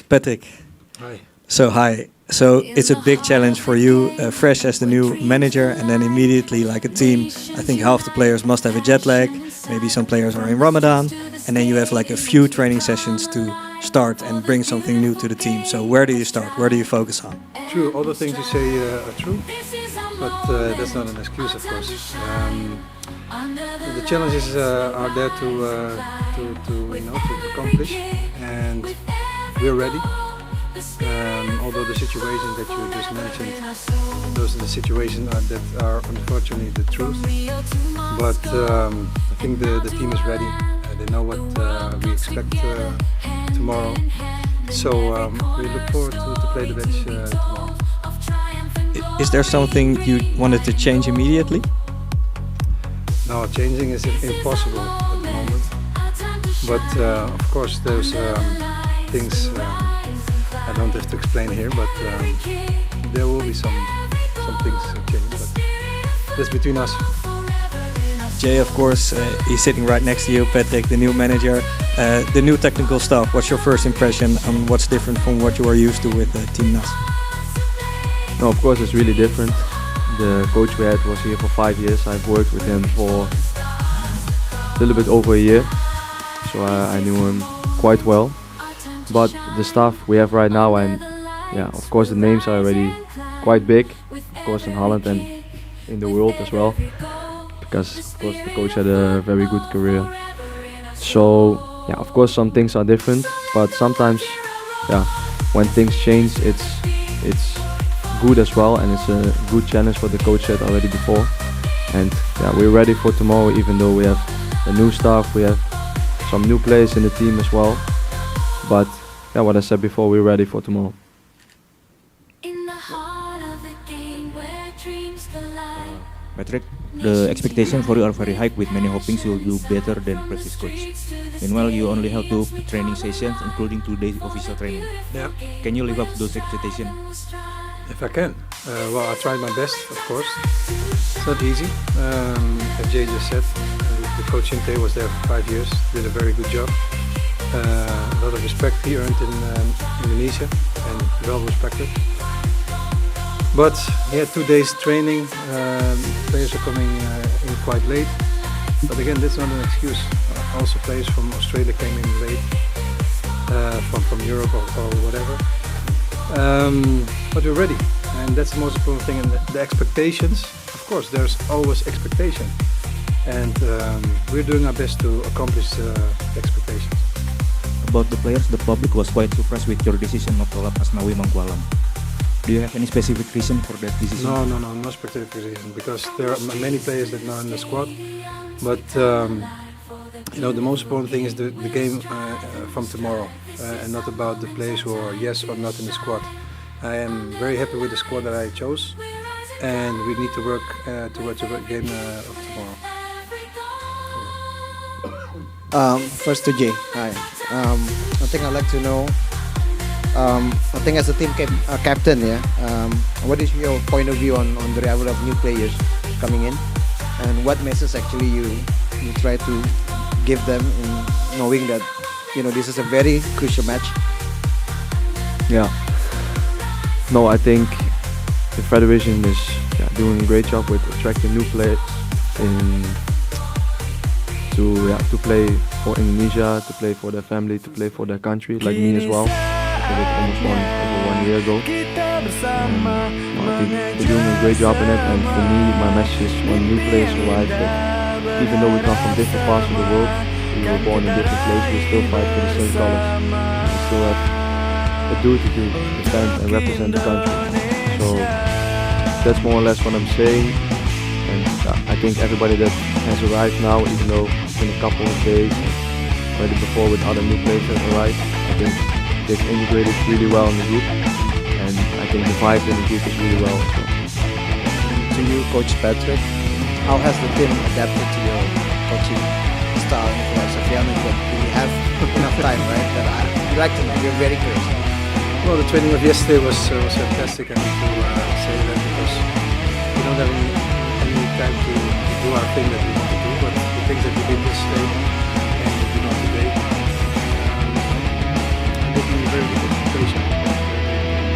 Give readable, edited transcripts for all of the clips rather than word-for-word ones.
Patrick. Hi. So it's a big challenge for you, fresh as the new manager, and then immediately, like a team, I think half the players must have a jet lag, maybe some players are in Ramadan, and then you have like a few training sessions to start and bring something new to the team. So where do you start? Where do you focus on? True, all the things you say are true, but that's not an excuse, of course. The challenges are there to accomplish, and we're ready. Although the situations that you just mentioned, those are the situations that are unfortunately the truth. But I think the team is ready. They know what we expect tomorrow. So we look forward to play the match tomorrow. Is there something you wanted to change immediately? No, changing is impossible at the moment. But of course there's things I don't have to explain here, but there will be some things to change, but that's between us. Jay, of course, he's sitting right next to you. Patrick, the new manager, the new technical staff. What's your first impression on what's different from what you are used to with Timnas? No, of course it's really different. The coach we had was here for 5 years. I've worked with him for a little bit over a year, so I knew him quite well. But the stuff we have right now, and yeah, of course the names are already quite big, of course in Holland and in the world as well, because of course the coach had a very good career. So yeah, of course some things are different, but sometimes yeah, when things change, it's good as well, and it's a good challenge for the coach said already before. And yeah, we're ready for tomorrow, even though we have a new staff, we have some new players in the team as well. But yeah, what I said before, we're ready for tomorrow. Patrick, the expectations for you are very high, with many hoping you'll do better than previous coach. Meanwhile, you only held 2 training sessions, including 2 days official training. Yeah. Can you live up to those expectations? If I can. Well, I tried my best, of course. It's not easy. As Jay just said, the coach Inte was there for 5 years, did a very good job. A lot of respect he earned in Indonesia, and well respected. But he had 2 days training. Players are coming in quite late. But again, that's not an excuse. Also players from Australia came in late, from Europe or whatever. But we're ready, and that's the most important thing. And the expectations, of course, there's always expectation, and we're doing our best to accomplish the expectations. About the players, the public was quite surprised with your decision not to allow Asnawi Mangkualam. Do you have any specific reason for that decision? No specific reason, because there are many players that are not in the squad. But the most important thing is the game from tomorrow, and not about the players who are yes or not in the squad. I am very happy with the squad that I chose, and we need to work towards the game of tomorrow. First to Jay. Hi. I think I'd like to know. I think as a team captain, what is your point of view on the arrival of new players coming in, and what message actually you try to give them in knowing that this is a very crucial match? Yeah. No, I think the federation is doing a great job with attracting new players to play for Indonesia, to play for their family, to play for their country, like me as well. I did almost over 1 1 year ago. I think they're doing a great job in it, and for me, my message is when new players arrive, that even though we come from different parts of the world, we were born in different places, we still fight for the same colors. We still have a duty to defend and represent the country. So that's more or less what I'm saying. And I think everybody that has arrived now, even though it's been a couple of days, already before with other new players that arrived, I think they've integrated really well in the group, and I think the vibe in the group is really well. So. To you, Coach Patrick, how has the team adapted to your coaching style and philosophy? I mean, we have enough time, right? But we like to know. We're very curious. Well, the training of yesterday was fantastic, and to say that because we don't have any time to do our thing that we want to do, but the things that we did yesterday and we do today, I'm looking at a very good presentation.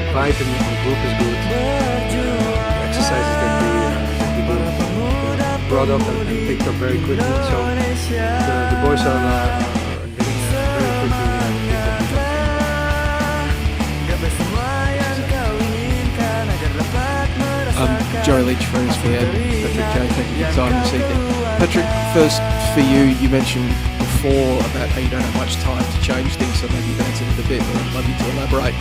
The vibe in the group is good. The exercises that we do brought up and picked up very quickly. So the boys are getting very quickly picked up. Joey Leach from SVN. Patrick J, thank you for your time this evening. Patrick, first for you, you mentioned before about how you don't have much time to change things, so maybe you've answered it a bit, but I'd love you to elaborate.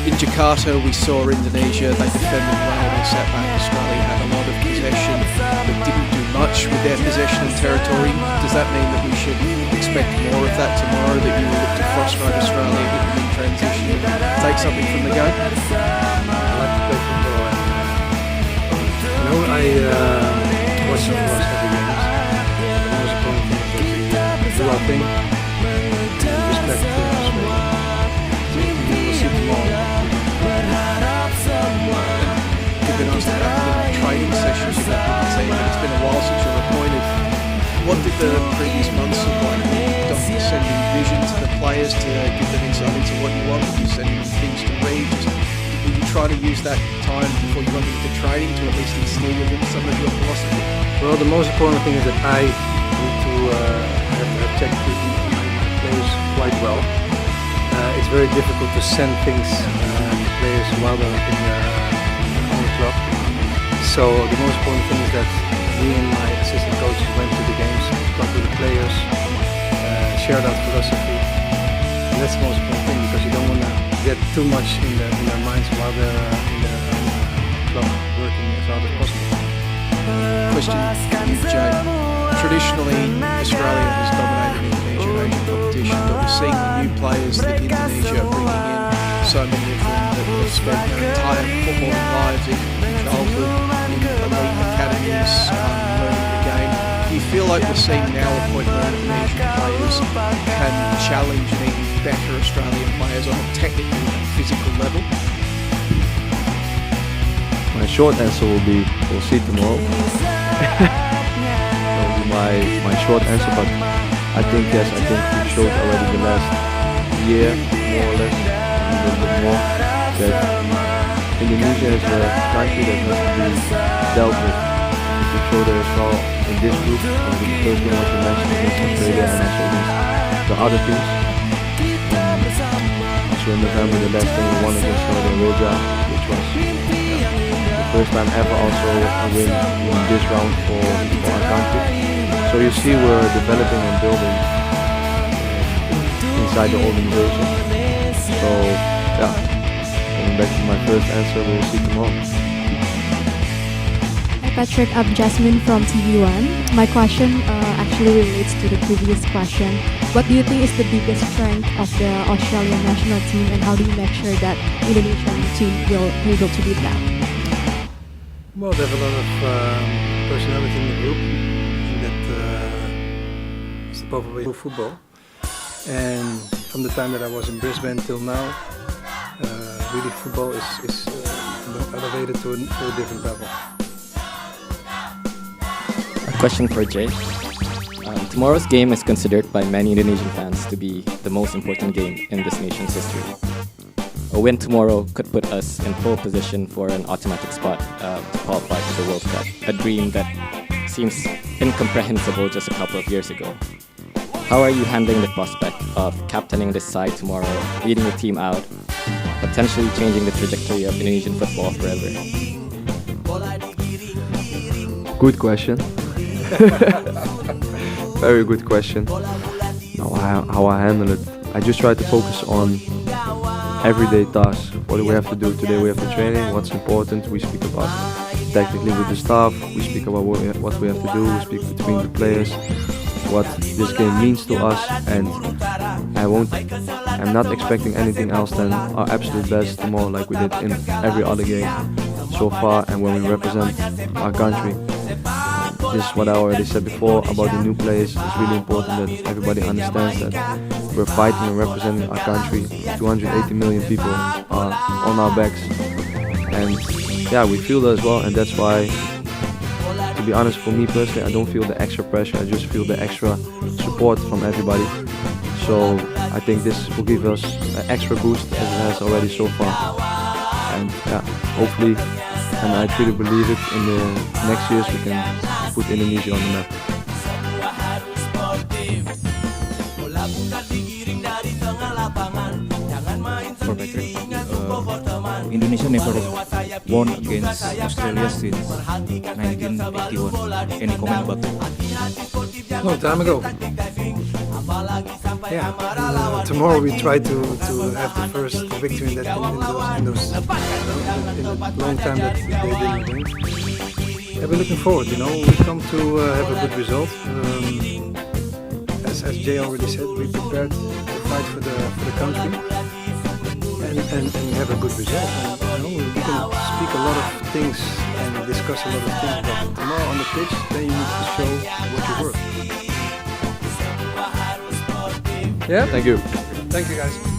In Jakarta, we saw Indonesia, they defended well, they sat back. Australia had a lot of possession, but didn't do much with their possession and territory. Does that mean that we should expect more of that tomorrow, that you will look to frustrate Australia, hit them in transition, and take something from the game? I like to play football. I watch some of us every game. The most important thing is that we do our thing and respect Australia. So we'll see tomorrow. You've been asked about the training sessions with the team, and it's been a while since you were appointed. What did the previous months look like? Did you sending vision to the players to give them insight into what you want? Did you sending them things to read? Will you try to use that time before you went into training to at least instill within some of your philosophy? Well, the most important thing is that I need to have checked my players quite well. It's very difficult to send things to players while they're on the club. So the most important thing is that me and my assistant coaches went to the games, talked to the players, shared our philosophy. And that's the most important thing, because you don't want to get too much in their minds while they're in the club working as hard as possible. Question for you, Jay. Traditionally, Australia has dominated Indonesia in Asian competition, but we're seeing the new players that Indonesia are bringing in, so many of them that have spent their entire footballing lives in childhood, in elite academies, learning the game. Do you feel like we're seeing now a point where Indonesian players can challenge and even better Australian players on a technical and physical level? My short answer will be, we'll see tomorrow. That will be my short answer, but I think yes, I think we showed already the last year, more or less, a little bit more, that Indonesia is a country that has to be dealt with. We showed it as well in this group, the first game was mentioned against Australia and also against the other teams. Also in November, the last game we won against Saudi Arabia, which was first time ever also a win in this round for our country. So you see we're developing and building inside the organization. So yeah, coming back to my first answer, we'll see tomorrow. Hi Patrick, I'm Jasmine from TV1. My question actually relates to the previous question. What do you think is the biggest strength of the Australian national team, and how do you make sure that Indonesian team will be able to beat that? Well, they have a lot of personality in the group, and that is probably football. And from the time that I was in Brisbane till now, really football is elevated to a different level. A question for Jay. Tomorrow's game is considered by many Indonesian fans to be the most important game in this nation's history. A win tomorrow could put us in pole position for an automatic spot to qualify for the World Cup, a dream that seems incomprehensible just a couple of years ago. How are you handling the prospect of captaining this side tomorrow, leading the team out, potentially changing the trajectory of Indonesian football forever? Good question. Very good question. How I handle it, I just try to focus on everyday tasks. What do we have to do today? We have the training. What's important? We speak about technically with the staff. We speak about what we have to do. We speak between the players, what this game means to us, and I'm not expecting anything else than our absolute best tomorrow, like we did in every other game so far, and when we represent our country. This is what I already said before about the new players. It's really important that everybody understands that we're fighting and representing our country. 280 million people are on our backs, and yeah, we feel that as well, and that's why, to be honest, for me personally, I don't feel the extra pressure. I just feel the extra support from everybody. So I think this will give us an extra boost as it has already so far, and yeah, hopefully, and I truly believe it, in the next years we can put Indonesia on the map. For Patrick, Indonesia never won against Australia since 1981. Any comment about that? Long time ago. Yeah. Tomorrow we try to have the first victory in the long time that they didn't win. Yeah, we're looking forward. We come to have a good result. As Jay already said, we prepared to fight for the country and have a good result. And, we can speak a lot of things and discuss a lot of things, but tomorrow on the pitch, then you need to show what you're worth. Yeah. Thank you. Thank you, guys.